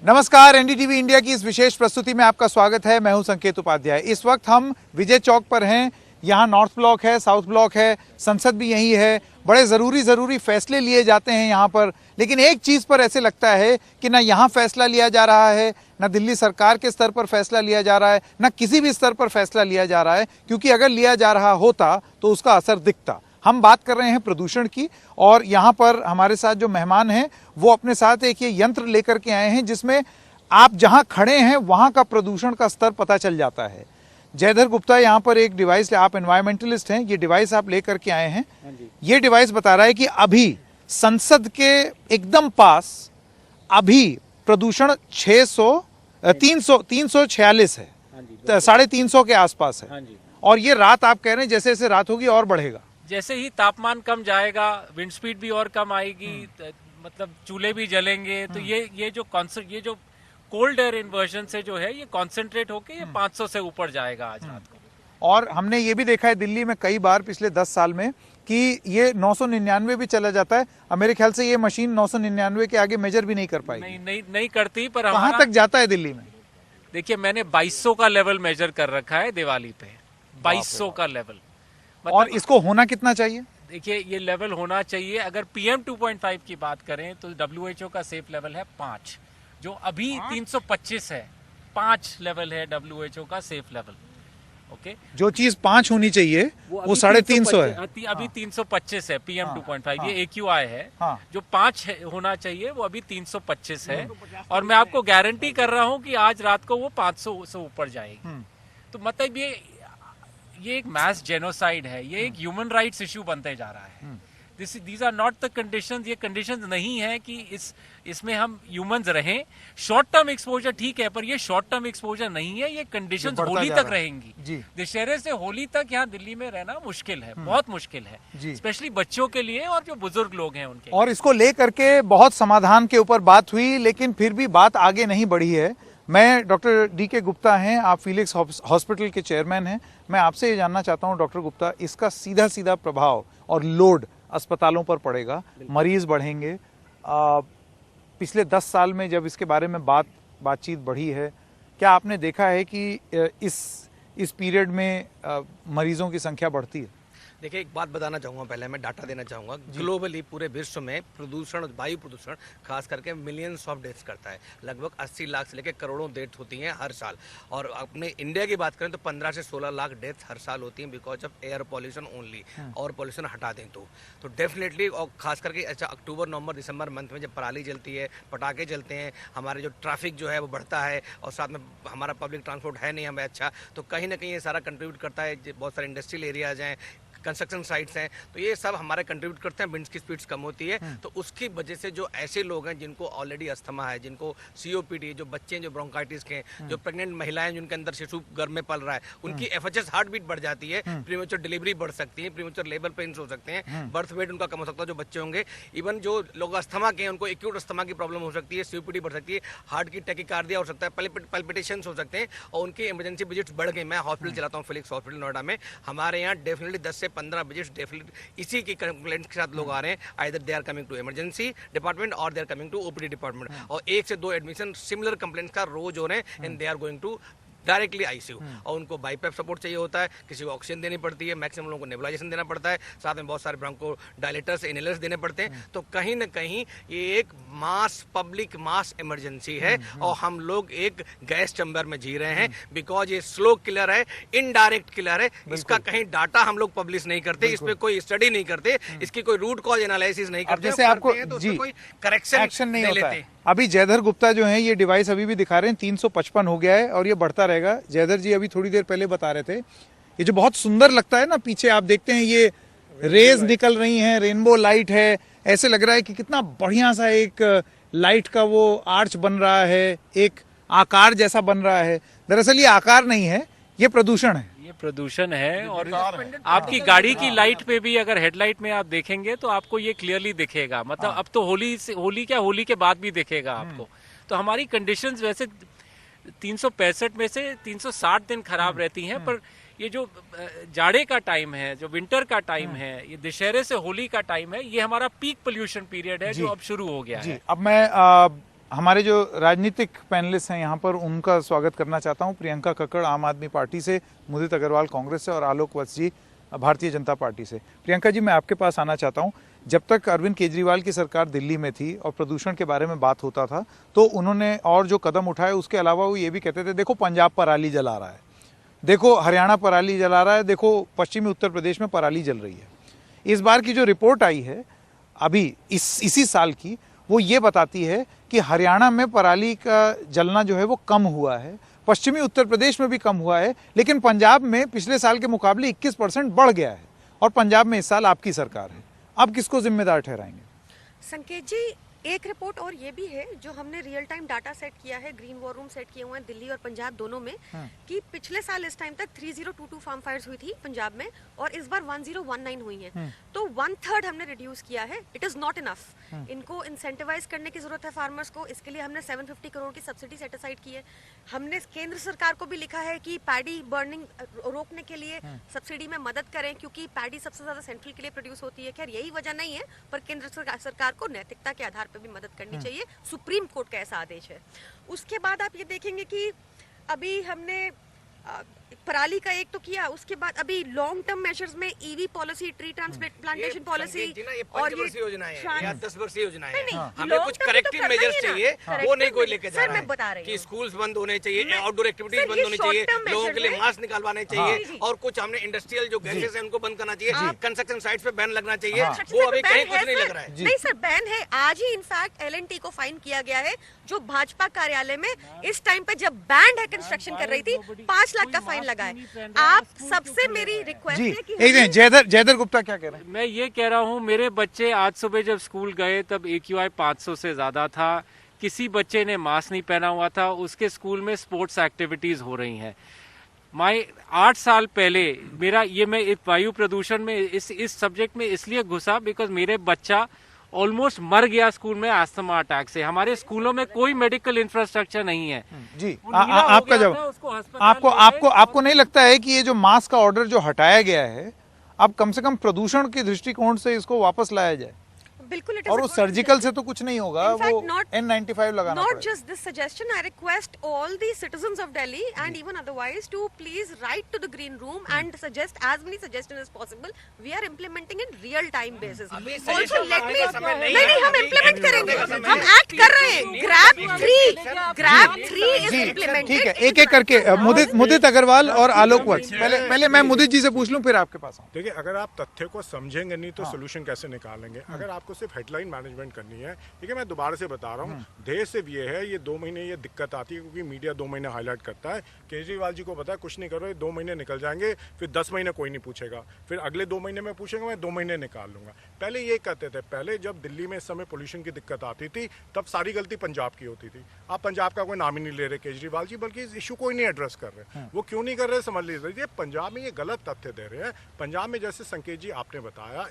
नमस्कार, NDTV India की इस विशेष प्रस्तुति में आपका स्वागत है। मैं हूं संकेत उपाध्याय। इस वक्त हम विजय चौक पर हैं। यहाँ नॉर्थ ब्लॉक है, साउथ ब्लॉक है, संसद भी यही है। बड़े ज़रूरी फैसले लिए जाते हैं यहाँ पर, लेकिन एक चीज़ पर ऐसे लगता है कि ना यहाँ फैसला लिया जा रहा है, ना दिल्ली सरकार के स्तर पर फैसला लिया जा रहा है, ना किसी भी स्तर पर फैसला लिया जा रहा है, क्योंकि अगर लिया जा रहा होता तो उसका असर दिखता। हम बात कर रहे हैं प्रदूषण की, और यहाँ पर हमारे साथ जो मेहमान हैं वो अपने साथ एक ये यंत्र लेकर के आए हैं जिसमें आप जहाँ खड़े हैं वहाँ का प्रदूषण का स्तर पता चल जाता है। जयधर गुप्ता यहाँ पर एक डिवाइस, आप एनवायरमेंटलिस्ट हैं, ये डिवाइस आप लेकर के आए हैं। ये डिवाइस बता रहा है कि अभी संसद के एकदम पास अभी प्रदूषण 346 है, 350 के आसपास है। और ये रात आप कह रहे हैं जैसे जैसे रात होगी और बढ़ेगा, जैसे ही तापमान कम जाएगा विंड स्पीड भी और कम आएगी, मतलब चूल्हे भी जलेंगे, तो ये जो कोल्ड एयर इन्वर्जन से जो है ये कॉन्सेंट्रेट होके ये 500 से ऊपर जाएगा आज रात को। और हमने ये भी देखा है दिल्ली में कई बार पिछले 10 साल में कि ये 999 भी चला जाता है। मेरे ख्याल से ये मशीन 999 के आगे मेजर भी नहीं कर पाएगी। नहीं करती, पर कहाँ तक जाता है दिल्ली में? देखिए, मैंने 2200 का लेवल मेजर कर रखा है दिवाली पे, 2200 का लेवल। मतलब और इसको होना कितना चाहिए? देखिए, ये लेवल होना चाहिए, अगर PM 2.5 की बात करें तो WHO का सेफ लेवल है 5, जो अभी 325 है। 5 लेवल है WHO का सेफ लेवल। ओके, जो चीज 5 होनी चाहिए वो 350 है, अभी 325 है। PM 2.5 ये AQI है। जो 5 होना चाहिए वो अभी 325 है, और मैं आपको गारंटी कर रहा हूँ कि आज रात को वो 500 से ऊपर जाएगी। तो मतलब ये एक मैस जेनोसाइड है, ये एक ह्यूमन राइट्स इश्यू बनते जा रहा है। These are not the conditions, ये कंडीशंस नहीं है कि इसमें हम ह्यूमंस रहें। शॉर्ट टर्म एक्सपोजर ठीक है, पर ये शॉर्ट टर्म एक्सपोजर नहीं है, ये कंडीशंस होली तक रहेंगी। दशहरे से होली तक यहाँ दिल्ली में रहना मुश्किल है, बहुत मुश्किल है, स्पेशली बच्चों के लिए और जो बुजुर्ग लोग हैं उनके। और इसको लेकर के बहुत समाधान के ऊपर बात हुई, लेकिन फिर भी बात आगे नहीं बढ़ी है। मैं डॉक्टर DK गुप्ता हैं, आप फीलिक्स हॉस्पिटल के चेयरमैन हैं। मैं आपसे ये जानना चाहता हूँ डॉक्टर गुप्ता, इसका सीधा सीधा प्रभाव और लोड अस्पतालों पर पड़ेगा, मरीज बढ़ेंगे। पिछले 10 साल में जब इसके बारे में बातचीत बढ़ी है, क्या आपने देखा है कि इस पीरियड में मरीजों की संख्या बढ़ती है? देखिए, एक बात बताना चाहूँगा, पहले मैं डाटा देना चाहूँगा। ग्लोबली पूरे विश्व में प्रदूषण, वायु प्रदूषण खास करके मिलियंस ऑफ डेथ्स करता है। लगभग 80 लाख से लेकर करोड़ों डेथ होती हैं हर साल। और अपने इंडिया की बात करें तो 15 से 16 लाख डेथ हर साल होती हैं because of air pollution only. और पॉल्यूशन हटा दें तो डेफिनेटली, और खास करके अच्छा अक्टूबर, नवंबर, दिसंबर मंथ में जब पराली जलती है, पटाखे जलते हैं, हमारे जो ट्रैफिक जो है वो बढ़ता है, और साथ में हमारा पब्लिक ट्रांसपोर्ट है नहीं हमें अच्छा, तो कहीं ना कहीं ये सारा कंट्रीब्यूट करता है। बहुत सारे इंडस्ट्रियल एरियाज हैं, कंस्ट्रक्शन साइट्स हैं, तो ये सब हमारे कंट्रीब्यूट करते हैं। विंड्स की स्पीड्स कम होती है, तो उसकी वजह से जो ऐसे लोग हैं जिनको ऑलरेडी अस्थमा है, जिनको COPD, जो बच्चे हैं जो ब्रोंकाइटिस के हैं, जो प्रेग्नेंट महिलाएं जिनके अंदर शिशु गर्भ में पल रहा है, उनकी FHS हार्ट बीट बढ़ जाती है, प्रीमेच्योर डिलीवरी बढ़ सकती है, प्रीमेच्योर लेबर पेन्स हो सकते हैं, बर्थ वेट उनका कम हो सकता है जो बच्चे होंगे। इवन जो लोग अस्थमा के हैं उनको एक्यूट अस्थमा की प्रॉब्लम हो सकती है, COPD बढ़ सकती है, हार्ट की टैकीकार्डिया हो सकता है, पल्पिटेशंस हो सकते हैं, और उनकी इमरजेंसी विजिट्स बढ़ गई। मैं हॉस्पिटल चलाता हूँ, फिलिक्स हॉस्पिटल नोएडा में। हमारे यहाँ डेफिनेटली 10 से 15 विजिट्स इसी की कंप्लेंट के साथ लोग आ रहे हैं। Either they are coming to emergency department और they are coming to OPD department, और 1 से 2 एडमिशन सिमिलर कंप्लेंट्स का रोज हो रहे हैं, and they are going to directly ICU। और उनको बाईपैप सपोर्ट चाहिए होता है, किसी को ऑक्सीजन देनी पड़ती है, मैक्सिमम लोगों को नेबुलाइजेशन देना पड़ता है, साथ में बहुत सारे ब्रोंको डायलेटर्स, इनहेलर्स देने पड़ते हैं। तो कहीं ना कहीं ये एक पब्लिक मास इमरजेंसी है, और हम लोग एक गैस चैम्बर में जी रहे हैं, बिकॉज ये स्लो किलर है, इनडायरेक्ट किलर है। इसका कहीं डाटा हम लोग पब्लिश नहीं करते, इस पर कोई स्टडी नहीं करते, इसकी कोई रूट कॉज एनालिसिस नहीं करते। जैसे आपको कोई करेक्शन नहीं लेते। अभी जयधर गुप्ता जो हैं ये डिवाइस अभी भी दिखा रहे हैं 355 हो गया है, और ये बढ़ता रहेगा। जयधर जी अभी थोड़ी देर पहले बता रहे थे, ये जो बहुत सुंदर लगता है ना, पीछे आप देखते हैं ये रेज निकल रही हैं, रेनबो लाइट है, ऐसे लग रहा है कि कितना बढ़िया सा एक लाइट का वो आर्च बन रहा है, एक आकार जैसा बन रहा है। दरअसल ये आकार नहीं है, ये प्रदूषण है। प्रदूषण है, और आपकी गाड़ी की लाइट पे भी अगर हेडलाइट में आप देखेंगे तो आपको ये क्लियरली दिखेगा। मतलब अब तो होली के बाद भी दिखेगा आपको। तो हमारी कंडीशंस वैसे 365 में से 360 दिन खराब रहती हैं, पर ये जो जाड़े का टाइम है, जो विंटर का टाइम है, ये दशहरे से होली का टाइम है, ये हमारा पीक पोल्यूशन पीरियड है जो अब शुरू हो गया है। अब मैं हमारे जो राजनीतिक पैनलिस्ट हैं यहाँ पर, उनका स्वागत करना चाहता हूँ। प्रियंका कक्कड़ आम आदमी पार्टी से, मुदित अग्रवाल कांग्रेस से और आलोक वत्स जी भारतीय जनता पार्टी से। प्रियंका जी, मैं आपके पास आना चाहता हूँ। जब तक अरविंद केजरीवाल की सरकार दिल्ली में थी और प्रदूषण के बारे में बात होता था, तो उन्होंने और जो कदम उठाए उसके अलावा वो ये भी कहते थे, देखो पंजाब पराली जला रहा है, देखो हरियाणा पराली जला रहा है, देखो पश्चिमी उत्तर प्रदेश में पराली जल रही है। इस बार की जो रिपोर्ट आई है अभी इसी साल की, वो ये बताती है कि हरियाणा में पराली का जलना जो है वो कम हुआ है, पश्चिमी उत्तर प्रदेश में भी कम हुआ है, लेकिन पंजाब में पिछले साल के मुकाबले 21% बढ़ गया है। और पंजाब में इस साल आपकी सरकार है, आप किसको जिम्मेदार ठहराएंगे? संकेत जी, एक रिपोर्ट और ये भी है जो हमने रियल टाइम डाटा सेट किया है, ग्रीन वॉर रूम सेट किए हुए हैं दिल्ली और पंजाब दोनों में, कि पिछले साल इस टाइम तक 3022 फार्म फायर्स हुई थी पंजाब में और इस बार 1019 हुई हैं। तो 1/3 हमने रिड्यूस किया है। It is not enough. इनको इंसेंटिवाइज करने की जरूरत है फार्मर्स को। इसके लिए हमने 750 करोड़ की सब्सिडी सेट असाइड की है। हमने केंद्र सरकार को भी लिखा है कि पैडी बर्निंग रोकने के लिए सब्सिडी में मदद करें, क्योंकि पैडी सबसे ज्यादा सेंट्रल के लिए प्रोड्यूस होती है। खैर यही वजह नहीं है, पर केंद्र सरकार को नैतिकता के आधार पर भी मदद करनी चाहिए। सुप्रीम कोर्ट का ऐसा आदेश है। उसके बाद आप ये देखेंगे कि अभी हमने पराली का एक तो किया, उसके बाद अभी लॉन्ग टर्म मेजर्स में EV policy, tree transplantation policy और ये 5 योजना है या 10 वर्षीय योजना है। हमें कुछ करेक्टिव मेजर्स चाहिए, वो नहीं कोई लेके जा रहा है कि स्कूल्स बंद होने चाहिए, आउटडोर एक्टिविटीज बंद होनी चाहिए, लोगों के लिए मास्क निकालवाने चाहिए, और कुछ हमने इंडस्ट्रियल जो गैसेस है उनको बंद करना चाहिए, कंस्ट्रक्शन साइट्स पे बैन लगना चाहिए। वो अभी कहीं कुछ नहीं लग रहा है। नहीं सर, बैन है। आज ही इनफैक्ट LNT को फाइन किया गया है, जो भाजपा कार्यालय में इस टाइम पे जब बैंड है कंस्ट्रक्शन कर रही थी, 5 लाख का फाइन लगा है। आप सबसे मेरी रिक्वेस्ट है कि जयदर गुप्ता क्या कह रहे हैं? मैं ये कह रहा हूँ, मेरे बच्चे आज सुबह जब स्कूल गए तब AQI 500 से ज्यादा था। किसी बच्चे ने मास्क नहीं पहना हुआ था। उसके स्कूल में स्पोर्ट्स एक्टिविटीज हो रही हैं। 8 साल पहले मैं वायु प्रदूषण में इस सब्जेक्ट में इसलिए घुसा बिकॉज मेरे बच्चा ऑलमोस्ट मर गया स्कूल में अस्थमा अटैक से। हमारे स्कूलों में कोई मेडिकल इंफ्रास्ट्रक्चर नहीं है। जी, आपका जवाब। आपको नहीं लगता है कि ये जो मास्क का ऑर्डर जो हटाया गया है, अब कम से कम प्रदूषण के दृष्टिकोण से इसको वापस लाया जाए? बिल्कुल, और वो सर्जिकल से तो कुछ नहीं होगा, वो N95 लगाना पड़ेगा। Not just this suggestion, I request all the citizens of Delhi and even otherwise to please write to the green room and suggest as many suggestions as possible. We are implementing in real time basis. Also let me नहीं, हम implement करेंगे, हम act कर रहे हैं। Grab 3 is implemented। ठीक है, एक करके मुदित अग्रवाल और आलोक वत्स। पहले मैं मुदित जी से पूछ लूं, फिर आपके पास आऊं। देखिए, अगर आप तथ्य को समझेंगे नहीं तो सोल्यूशन कैसे निकालेंगे? अगर आपको सिर्फ हेडलाइन मैनेजमेंट करनी है, ठीक है, मैं दोबारा से बता रहा हूँ, देश से ये है, ये 2 महीने ये दिक्कत आती है क्योंकि मीडिया 2 महीने हाईलाइट करता है। केजरीवाल जी को पता है कुछ नहीं करो, 2 महीने निकल जाएंगे, फिर 10 महीने कोई नहीं पूछेगा, फिर अगले 2 महीने में पूछेगा, मैं 2 महीने निकाल लूंगा। पहले ये कहते थे, पहले जब दिल्ली में इस समय पोल्यूशन की दिक्कत आती थी तब सारी गलती पंजाब की होती थी। आप पंजाब का कोई नाम ही नहीं ले रहे केजरीवाल जी, बल्कि इस इशू को ही नहीं एड्रेस कर रहे। वो क्यों नहीं कर रहे समझ लीजिए। पंजाब में ये गलत तथ्य दे रहे हैं। पंजाब में जैसे संकेत जी आपने बताया,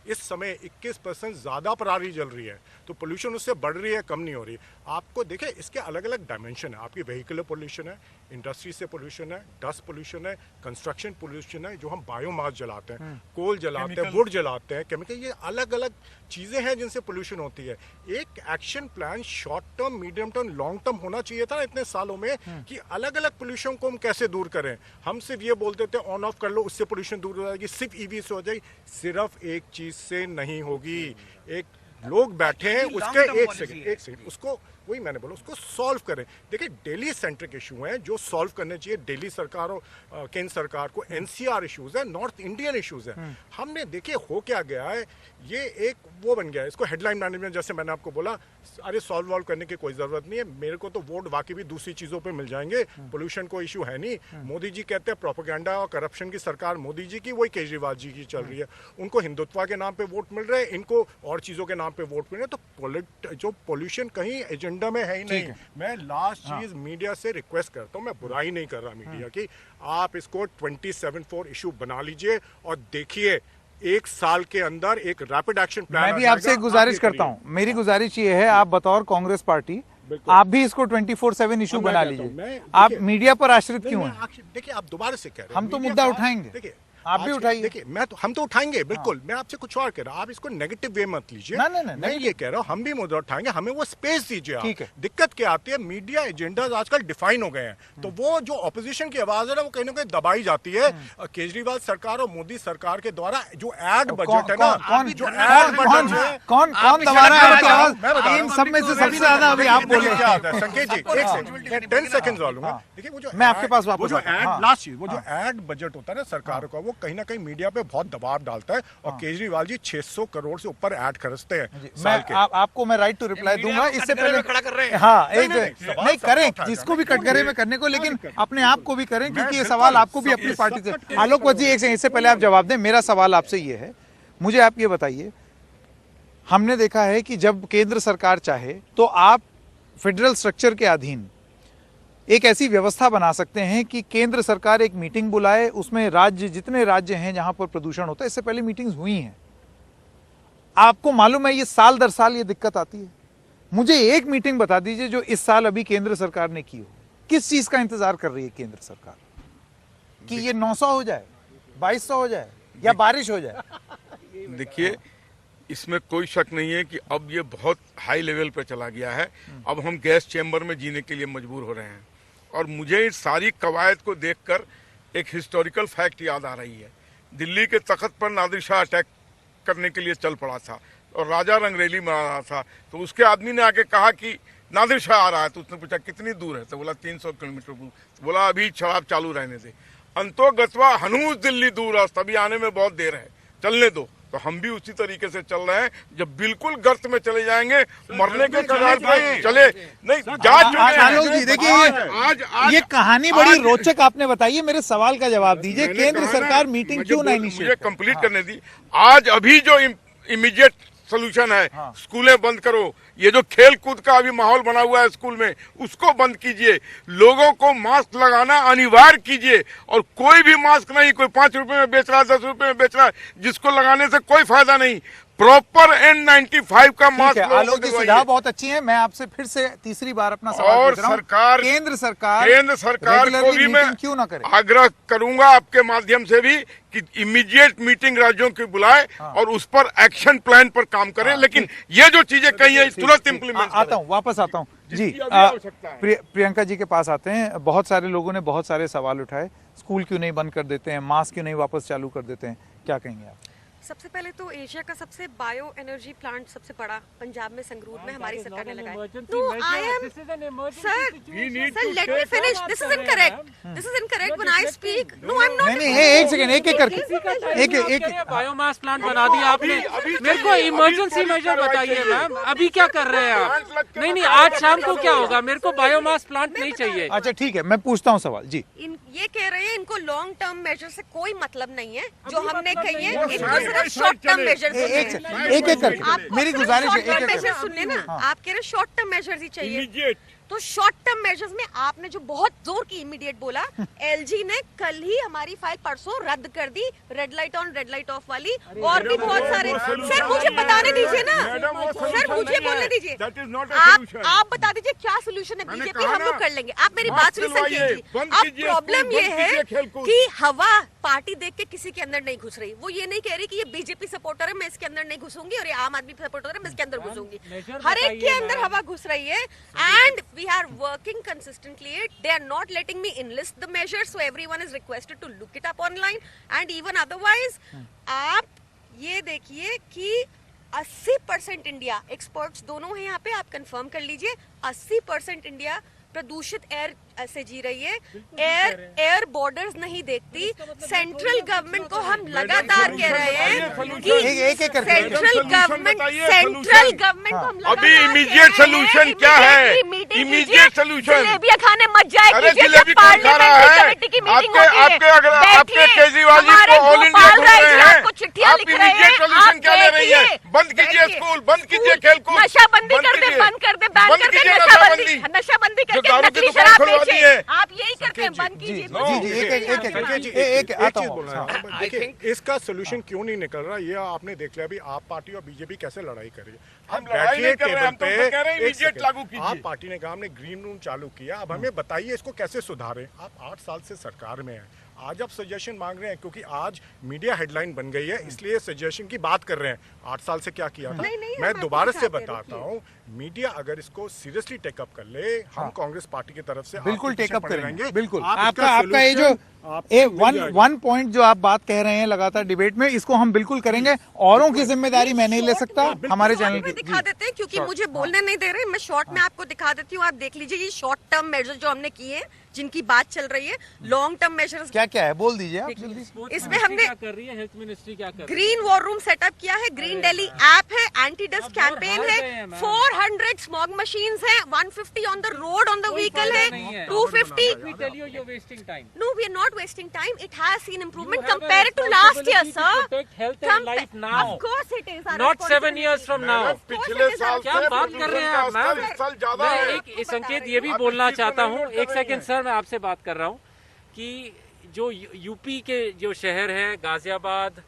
इस समय 21% ज़्यादा पराली जल रही है, तो पोल्यूशन उससे बढ़ रही है, कम नहीं हो रही। आपको देखिए, इसके अलग अलग डायमेंशन है। आपकी व्हीकल पोल्यूशन है, इंडस्ट्री से पोल्यूशन है, डस्ट पोल्यूशन है, कंस्ट्रक्शन पोल्यूशन है, जो हम बायोमास जलाते हैं, कोल जलाते हैं, वुड जलाते हैं, केमिकल, ये अलग अलग चीज़ें हैं जिनसे पोल्यूशन होती है। एक action plan short term, medium term, long term होना चाहिए था इतने सालों में, कि अलग अलग पोल्यूशन को हम कैसे दूर करें। हम सिर्फ ये बोलते थे ऑन ऑफ कर लो, उससे पोल्यूशन दूर हो जाएगी, सिर्फ EV से हो जाएगी। सिर्फ एक चीज से नहीं होगी। एक लोग बैठे हैं, उसके एक सेकंड उसको, वही मैंने बोला, उसको सॉल्व करें। देखिए, दिल्ली सेंट्रिक इशू हैं जो सॉल्व करने चाहिए दिल्ली सरकार और केंद्र सरकार को। NCR इश्यूज है, नॉर्थ इंडियन इश्यूज है। हमने देखिए हो क्या गया है, ये एक वो बन गया है, इसको हेडलाइन मैनेजमेंट, जैसे मैंने आपको बोला, अरे सॉल्व करने की कोई जरूरत नहीं है, मेरे को तो वोट बाकी भी दूसरी चीजों पे मिल जाएंगे, पोल्यूशन को इशू है नहीं। मोदी जी कहते हैं प्रोपेगेंडा और करप्शन की सरकार मोदी जी की, वही केजरीवाल जी की चल रही है। उनको हिंदुत्व के नाम पे वोट मिल रहे हैं, इनको और चीजों के नाम पे वोट मिल रहे हैं। तो जो पोल्यूशन कहीं एजेंडा में है ही नहीं। मैं लास्ट चीज मीडिया से रिक्वेस्ट करता हूँ, मैं बुराई नहीं कर रहा मीडिया की, आप इसको 27/4 इशू बना लीजिए और देखिए 1 साल के अंदर एक रैपिड एक्शन प्लान। मैं भी आपसे एक गुजारिश करता हूँ, मेरी गुजारिश ये है, आप बतौर कांग्रेस पार्टी आप भी इसको 24/7 इशू बना लीजिए। आप मीडिया पर आश्रित क्यों हैं? देखिए, आप दोबारा से कह रहे हैं, हम तो मुद्दा उठाएंगे। देखिए, आप भी उठाइए। देखिए हम तो उठाएंगे बिल्कुल। मैं आपसे कुछ और कह रहा हूँ, आप इसको नेगेटिव वे मत लीजिए। मैं ये कह रहा हूँ हम भी मुद्दा उठाएंगे, हमें वो स्पेस दीजिए आप। दिक्कत क्या आती है, मीडिया एजेंडाज आजकल डिफाइन हो गए हैं, तो वो जो ऑपोजिशन की आवाज है ना वो कहीं ना कहीं दबाई जाती है। केजरीवाल सरकार और मोदी सरकार के द्वारा जो एड बजट है ना, जो एड बजट है, कौन दबा रहा है? इन सब में से सबसे ज्यादा अभी आप बोले। क्या आता है संकेत जी, एक सेकंड 10 सेकंड लूंगा। देखिए वो जो मैं आपके पास वापस वो जो एड लास्ट चीज, वो जो एड बजट होता है ना सरकार का, वो कहीं ना कहीं मीडिया पे बहुत दबाव डालता है। और केजरीवाल जी 600 करोड़ से ऊपर ऐड खर्चते हैं साल के। आपको मैं राइट टू रिप्लाई दूंगा, इससे पहले खड़ा कर रहे हैं। हाँ एक नहीं करें, जिसको भी कटघरे में करने को, लेकिन अपने आप को भी करें, क्योंकि ये सवाल आपको भी अपनी पार्टी से। आलोक वजी एक सेकंड, इससे पहले आप जवाब दें, मेरा सवाल आपसे ये है, मुझे आप ये बताइए, हमने देखा है कि जब केंद्र सरकार चाहे तो आप फेडरल स्ट्रक्चर के अधीन एक ऐसी व्यवस्था बना सकते हैं कि केंद्र सरकार एक मीटिंग बुलाए, उसमें राज्य, जितने राज्य हैं जहां पर प्रदूषण होता है, इससे पहले मीटिंग्स हुई हैं, आपको मालूम है ये साल दर साल ये दिक्कत आती है। मुझे एक मीटिंग बता दीजिए जो इस साल अभी केंद्र सरकार ने की हो। किस चीज का इंतजार कर रही है केंद्र सरकार, कि ये 900 हो जाए, 2200 हो जाए, या बारिश हो जाए? देखिए, इसमें कोई शक नहीं है कि अब ये बहुत हाई लेवल पे चला गया है। अब हम गैस चैम्बर में जीने के लिए मजबूर हो रहे हैं। और मुझे इस सारी कवायद को देखकर एक हिस्टोरिकल फैक्ट याद आ रही है। दिल्ली के तख्त पर नादिर शाह अटैक करने के लिए चल पड़ा था और राजा रंगरेली में आ रहा था, तो उसके आदमी ने आके कहा कि नादिर शाह आ रहा है। तो उसने पूछा कितनी दूर है, तो बोला 300 किलोमीटर दूर। तो बोला अभी शराब चालू रहने दे, अंतोगत्वा हनूज दिल्ली दूर है, तभी आने में बहुत देर है, चलने दो। तो हम भी उसी तरीके से चल रहे हैं। जब बिल्कुल गर्त में चले जाएंगे, मरने के कगार पे चले नहीं जा चुके हैं। देखिए आज ये कहानी बड़ी रोचक आपने बताई है, मेरे सवाल का जवाब दीजिए। केंद्र सरकार मीटिंग क्यों नहीं इनिशिएट? मुझे कंप्लीट करने दी। आज अभी जो इमीडिएट सोल्यूशन है, स्कूलें बंद करो, ये जो खेल कूद का अभी माहौल बना हुआ है स्कूल में, उसको बंद कीजिए, लोगों को मास्क लगाना अनिवार्य कीजिए। और कोई भी मास्क नहीं, कोई 5 रुपए में बेच रहा है, 10 रुपए में बेच रहा है, जिसको लगाने से कोई फायदा नहीं। प्रॉपर N95 का मास्क। आलोक जी सुझाव बहुत अच्छी है। मैं आपसे फिर से तीसरी बार अपना सवाल पूछ रहा हूं। सरकार, केंद्र सरकार को भी मैं क्यों ना करे? आग्रह करूंगा आपके माध्यम से भी कि इमीडिएट मीटिंग राज्यों की बुलाए और उस पर एक्शन प्लान पर काम करें। लेकिन ये जो चीजें कही है तुरंत इम्प्लीमेंट। आता हूँ, वापस आता हूँ जी। प्रियंका जी के पास आते हैं। बहुत सारे लोगों ने बहुत सारे सवाल उठाए, स्कूल क्यों नहीं बंद कर देते हैं, मास्क क्यों नहीं वापस चालू कर देते हैं, क्या कहेंगे आप? सबसे पहले तो एशिया का सबसे बायो एनर्जी प्लांट सबसे बड़ा पंजाब में संगरूर में हमारी सरकार ने लगाया। No I am sir let me finish. This is incorrect when I speak. No I am not. नहीं एक सेकंड, एक करके एक बायोमास प्लांट बना दिया आपने। मेरे को इमरजेंसी मेजर बताइए मैम, अभी क्या कर रहे हैं आप? नहीं आज शाम को क्या होगा? मेरे को बायोमास प्लांट नहीं चाहिए। अच्छा ठीक है, मैं पूछता हूँ सवाल जी। ये कह रहे हैं इनको लॉन्ग टर्म मेजर से कोई मतलब नहीं है, जो हमने कही है इनको सिर्फ शॉर्ट टर्म मेजर। एक करके मेरी गुजारिश है, एक मेजर सुन लेना। आप कह रहे शॉर्ट टर्म मेजर्स ही चाहिए, तो शॉर्ट टर्म मेजर्स में आपने जो बहुत जोर की इमीडिएट बोला, एलजी ने कल ही हमारी फाइल परसों रद्द कर दी, red light on red light off वाली, और भी बहुत सारे। सर मुझे बताने दीजिए ना, सर मुझे बोलने दीजिए। आप बता दीजिए क्या सोल्यूशन है बीजेपी, हम लोग कर लेंगे। आप मेरी बात सुनिए संकेत जी। अब प्रॉब्लम ये है कि हवा पार्टी देख के किसी के अंदर नहीं घुस रही। वो ये नहीं कह रही कि ये बीजेपी सपोर्टर है मैं इसके अंदर नहीं घुसूंगी, और ये आम आदमी सपोर्टर है मैं इसके अंदर घुसूंगी। हर एक के अंदर हवा घुस रही है, and we are working consistently. They are not letting me enlist the measures, so everyone is requested to look it up online. And even otherwise, आप ये देखिए कि 80% इंडिया, एक्सपर्ट्स दोनों हैं यहाँ पे, आप कंफर्म कर लीजिए, 80% इंडिया प्रदूषित एयर से जी रही है। एयर बॉर्डर्स नहीं देखती। सेंट्रल गवर्नमेंट को हम लगातार कह रहे हैं कि सेंट्रल गवर्नमेंट को हम अभी इमीडिएट सोल्यूशन क्या है? इमीडिएट सोल्यूशन जलेबियां खाने मत जाए। अरे जलेबी कौन खा रहा है? आपके केजरीवाल जी को ऑल इंडिया घूम रहे हैं, आप इमीडिएट सोल्यूशन क्या ले रही है? बंद कीजिए स्कूल, बंद कीजिए खेलकूद, नशाबंदी कर दे, बंद कर दे, बैन कर दे, नशाबंदी करके नकली शराब बेचे। आप यही करते हैं, बंद कीजिए। देखिए इसका सोल्यूशन क्यों नहीं निकल रहा, ये आपने देख लिया। अभी आप पार्टी और बीजेपी कैसे लड़ाई कर रही है। हम बैठिए टेबल पे, इमीडिएट लागू कीजिए। आप पार्टी ने कहा हमने ग्रीन रूम चालू किया, अब हमें बताइए इसको कैसे सुधारें। आप 8 साल से सरकार में हैं, आज आप सजेशन मांग रहे हैं क्योंकि आज मीडिया हेडलाइन बन गई है, इसलिए सजेशन की बात कर रहे हैं। 8 साल से क्या किया था? नहीं, मैं हम दोबारा आपको से दिखाते बताता हूँ, मीडिया अगर इसको सीरियसली टेकअप कर ले, हम कांग्रेस पार्टी की तरफ से बिल्कुल आपके पीछे टेकअप पड़े करेंगे। रहेंगे। बिल्कुल आप आपका इसका आपका ये जो solution आपको मिल जाएगा। वन पॉइंट जो आप बात कह रहे हैं लगातार डिबेट में, इसको हम बिल्कुल करेंगे। औरों की जिम्मेदारी मैं नहीं ले सकता, हमारे चैनल में की। दिखा देते हैं क्योंकि मुझे बोलने नहीं दे रहे। मैं शॉर्ट में आपको दिखा देती हूँ, आप देख लीजिए। ये शॉर्ट टर्म मेजर्स जो हमने किए, जिनकी बात चल रही है, लॉन्ग टर्म मेजर्स क्या क्या है बोल दीजिए आप जल्दी। इसमें हमने क्या कर रही है, हेल्थ मिनिस्ट्री क्या कर रही है? ग्रीन वॉर रूम सेटअप किया है, ग्रीन दिल्ली ऐप है, एंटी डस्ट आप बहुत कैंपेन हार है, गए हैं, मैम। 400 स्मॉग मशीन्स है, 150 on the road on the कोई व्हीकल फायदा नहीं है, है। 250 We tell you you're wasting time. No, we are not wasting time. It has seen improvement You have a compared to last year, responsibility to sir. protect health and life now. Of course it is. our Not 7 responsibility. years from now. पिछले साल क्या से बात कर रहे हैं आप, प्रदूषण का मैम? स्तर इस साल ज्यादा मैं है। एक संकेत ये भी बोलना चाहता हूँ, एक सेकंड सर, मैं आपसे बात कर रहा हूँ कि जो यूपी के जो शहर है, गाजियाबाद,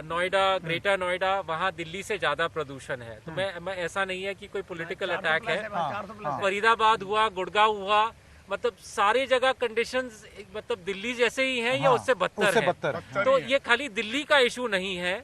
नोएडा, ग्रेटर नोएडा, वहाँ दिल्ली से ज्यादा प्रदूषण है। तो मैं ऐसा नहीं है कि कोई पॉलिटिकल अटैक है। फरीदाबाद हुआ, गुड़गांव हुआ, मतलब सारी जगह कंडीशंस मतलब दिल्ली जैसे ही हैं या उससे बदतर उससे है। बदतर तो ये खाली दिल्ली का इशू नहीं है,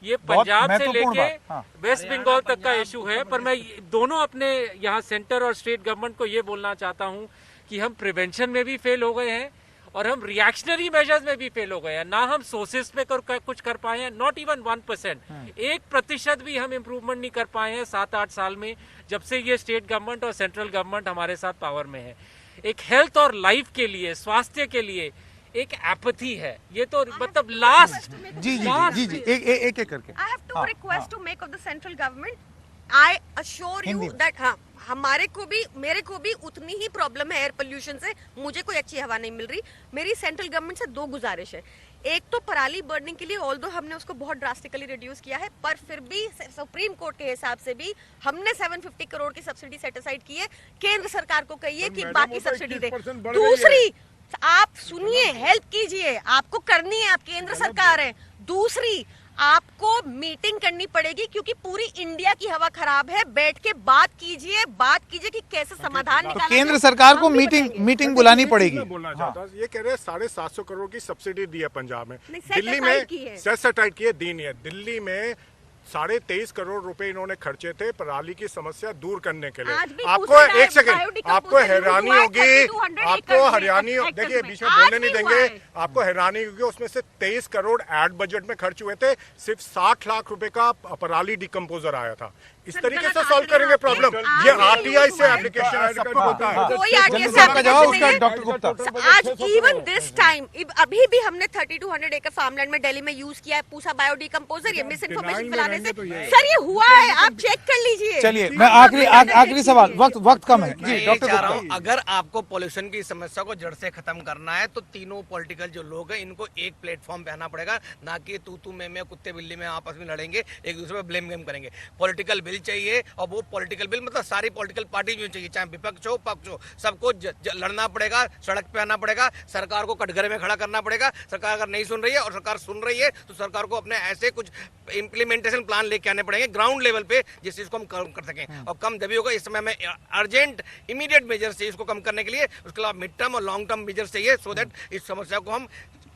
ये बहुत पंजाब से महत्वपूर्ण लेके बात, हाँ। वेस्ट बंगाल तक का इशू है। पर मैं दोनों अपने यहाँ सेंटर और स्टेट गवर्नमेंट को ये बोलना चाहता हूँ कि हम प्रिवेंशन में भी फेल हो गए हैं और हम रिएक्शनरी मेजर्स में भी फेल हो गए हैं। ना हम सोर्सेस पे कुछ कर पाए हैं, नॉट इवन 1%, 1% भी हम इम्प्रूवमेंट नहीं कर पाए हैं 7-8 साल में, जब से ये स्टेट गवर्नमेंट और सेंट्रल गवर्नमेंट हमारे साथ पावर में है। एक हेल्थ और लाइफ के लिए, स्वास्थ्य के लिए एक एपथी है, ये तो मतलब लास्ट जी जी जी जी एक एक करके। I have two हाँ, requests to make of the central government. I assure Hindi you में। that हाँ, हमारे को भी, मेरे को भी उतनी ही प्रॉब्लम है एयर पोल्यूशन से। मुझे कोई अच्छी हवा नहीं मिल रही। मेरी सेंट्रल गवर्नमेंट से 2 गुजारिश है। एक तो पराली बर्निंग के लिए, ऑल्दो हमने उसको बहुत ड्रास्टिकली रिड्यूस किया है, पर फिर भी सुप्रीम कोर्ट के हिसाब से भी हमने 750 करोड़ की सब्सिडी सेट असाइड की है। केंद्र सरकार को कहिए कि मैडम, बाकी वो तो सब्सिडी दे। 21% बढ़ गई है। दूसरी, आप सुनिए, हेल्प कीजिए, आपको करनी है, आप केंद्र सरकार है। दूसरी, आपको मीटिंग करनी पड़ेगी क्योंकि पूरी इंडिया की हवा खराब है। बैठ के बात कीजिए कि कैसे समाधान तो निकाला केंद्र जाए। सरकार को हम भी मीटिंग बताएंगे। मीटिंग बुलानी पड़ेगी। मैं बोलना चाहता हूँ, ये कह रहे हैं 750 करोड़ की सब्सिडी दी है पंजाब में, नहीं, set दिल्ली aside में की है। सेट असाइड की है, दी नहीं है। दिल्ली में 23.5 करोड़ रुपए इन्होंने खर्चे थे पराली की समस्या दूर करने के लिए। आज भी आपको पूछा है, एक सेकंड, biodecomposer आपको use हैरानी हुआ है होगी, 3200 आपको acres में, हरियाणी, hectares देखिए में। बीच में आज बोलने भी नहीं हुआ देंगे, है। आपको हैरानी होगी। उसमें से 23 करोड़ एड बजट में खर्च हुए थे, सिर्फ 60 लाख रुपए का पराली डिकम्पोजर आया था। इस सर, तरीके गलत से सॉल्व आंकड़े करेंगे आपके। प्रॉब्लम। आज ये भी आरटीआई use से हुआ है। एप्लीकेशन है, सबको पता है। कोई जल्दी आरटीआई से आपका जवाब, उसका नहीं है। डॉक्टर गुप्ता। आज इवन दिस टाइम, अभी भी हमने 3200 एकड़ फार्मलैंड में दिल्ली में यूज किया है पूसा बायो डिकम्पोजर। ये मिस इन्फॉर्मेशन फैलाने से, सर ये हुआ है, आप चेक कर लीजिए। चलिए, मैं आखिरी सवाल, वक्त कम है जी, मैं डॉक्टर चाह रहा गुप्ता। हूँ, अगर आपको पोल्यूशन की समस्या को जड़ से खत्म करना है तो तीनों पॉलिटिकल जो लोग हैं इनको एक प्लेटफॉर्म पे आना पड़ेगा, ना कि तू मैं कुत्ते बिल्ली में आपस में लड़ेंगे, एक दूसरे पे ब्लेम गेम करेंगे। पॉलिटिकल बिल चाहिए, और वो पॉलिटिकल बिल मतलब सारी पॉलिटिकल पार्टी जो चाहिए, चाहे विपक्ष हो पक्ष हो, सबको लड़ना पड़ेगा, सड़क पे आना पड़ेगा, सरकार को कटघरे में खड़ा करना पड़ेगा। सरकार अगर नहीं सुन रही है, और सरकार सुन रही है, तो सरकार को अपने ऐसे कुछ इम्प्लीमेंटेशन प्लान लेके आने पड़ेंगे ग्राउंड लेवल पे, जिस चीज को हम कम कर सकें। और कम जब होगा, इस समय में अर्जेंट इमीडिएट मेजर चाहिए इसको कम करने के लिए। उसके अलावा मिड टर्म और लॉन्ग टर्म मेजर चाहिए, सो दैट इस समस्या को हम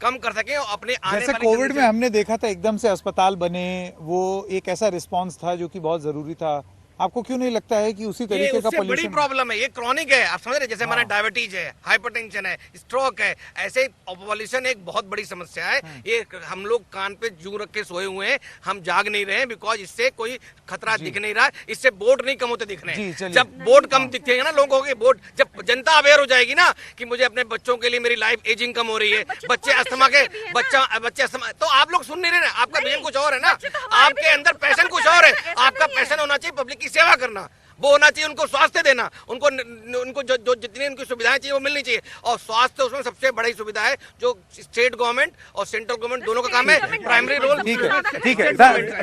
कम कर सकें और अपने आने जैसे वाले कोविड में हमने देखा था एकदम से अस्पताल बने, वो एक ऐसा रिस्पांस था जो कि बहुत जरूरी था। आपको क्यों नहीं लगता है कि उसी ये तरीके का उससे बड़ी पोल्यूशन? प्रॉब्लम है, ये क्रॉनिक है, आप समझ रहे, जैसे हमारा डायबिटीज है, हाइपरटेंशन है, स्ट्रोक है, ऐसे पॉल्यूशन एक बहुत बड़ी समस्या है। ये हम लोग कान पे जू रख के सोए हुए हैं, हम जाग नहीं रहे हैं, बिकॉज इससे कोई खतरा दिख नहीं रहा, इससे बोर्ड नहीं कम होते दिख रहे जी, हैं। चलिए। जब बोर्ड कम दिखेंगे ना लोगों के, बोर्ड जब जनता अवेयर हो जाएगी ना कि मुझे अपने बच्चों के लिए मेरी लाइफ एजिंग कम हो रही है, बच्चे अस्थमा के, बच्चे अस्थमा, तो आप लोग सुन नहीं रहे ना, आपका विजन कुछ और है ना, आपके अंदर पैशन कुछ और है। आपका पैशन होना चाहिए पब्लिक की सेवा करना, वो होना चाहिए, उनको स्वास्थ्य देना, उनको जो जितनी उनकी सुविधाएं चाहिए वो मिलनी चाहिए। और स्वास्थ्य उसमें सबसे बड़ी सुविधा है, जो स्टेट गवर्नमेंट और सेंट्रल गवर्नमेंट दोनों का काम है, प्राइमरी रोल। ठीक है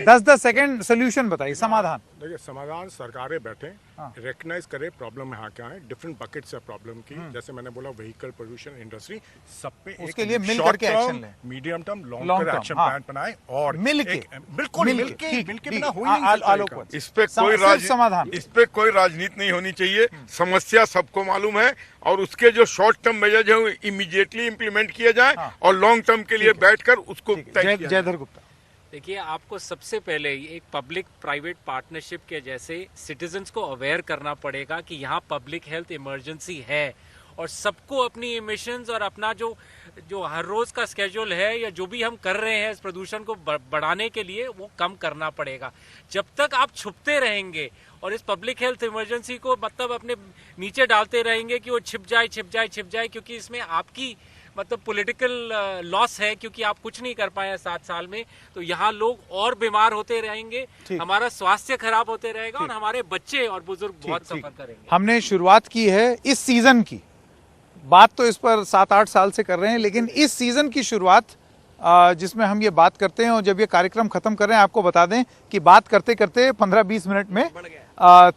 10 सेकंड सोल्यूशन बताइए, समाधान। देखिए समाधान सरकारें बैठे रिकग्नाइज करे प्रॉब्लम यहाँ क्या है, डिफरेंट बकेट्स है प्रॉब्लम की। जैसे मैंने बोला व्हीकल पोल्यूशन इंडस्ट्री, सब पे उसके लिए मिल करके एक्शन लें, medium term long term action plan बनाए और मिलके बिल्कुल मिलके बिना हो ही नहीं आलोक इस पे कोई समाधान, इस पे कोई राजनीति नहीं होनी चाहिए। समस्या सबको मालूम है और उसके जो शॉर्ट टर्म मेजर्स हैं वो इमीडिएटली इंप्लीमेंट किए जाए और लॉन्ग टर्म के लिए बैठकर उसको तय किया जाए। जयधर गुप्ता, देखिए, आपको सबसे पहले एक पब्लिक प्राइवेट पार्टनरशिप के जैसे सिटीजन्स को अवेयर करना पड़ेगा कि यहाँ पब्लिक हेल्थ इमरजेंसी है और सबको अपनी इमिशंस और अपना जो हर रोज का स्केड्यूल है या जो भी हम कर रहे हैं इस प्रदूषण को बढ़ाने के लिए वो कम करना पड़ेगा। जब तक आप छुपते रहेंगे और इस पब्लिक हेल्थ इमरजेंसी को मतलब अपने नीचे डालते रहेंगे कि वो छिप जाए, क्योंकि इसमें आपकी मतलब पॉलिटिकल लॉस है, क्योंकि आप कुछ नहीं कर पाए 7 साल में, तो यहाँ लोग और बीमार होते रहेंगे, हमारा स्वास्थ्य खराब होते रहेगा और हमारे बच्चे और बुजुर्ग बहुत सफर करेंगे। हमने शुरुआत की है इस सीजन की, बात तो इस पर 7-8 साल से कर रहे हैं, लेकिन इस सीजन की शुरुआत जिसमें हम ये बात करते हैं और जब ये कार्यक्रम खत्म कर रहे हैं, आपको बता दें कि बात करते करते 15-20 मिनट में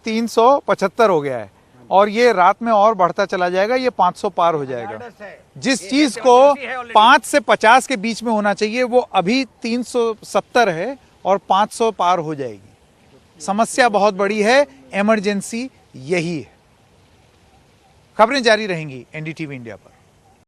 375 हो गया है और ये रात में और बढ़ता चला जाएगा, ये 500 पार हो जाएगा। जिस चीज को 5 से 50 के बीच में होना चाहिए वो अभी 370 है और 500 पार हो जाएगी। समस्या बहुत बड़ी है, इमरजेंसी यही है। खबरें जारी रहेंगी एनडीटीवी इंडिया पर।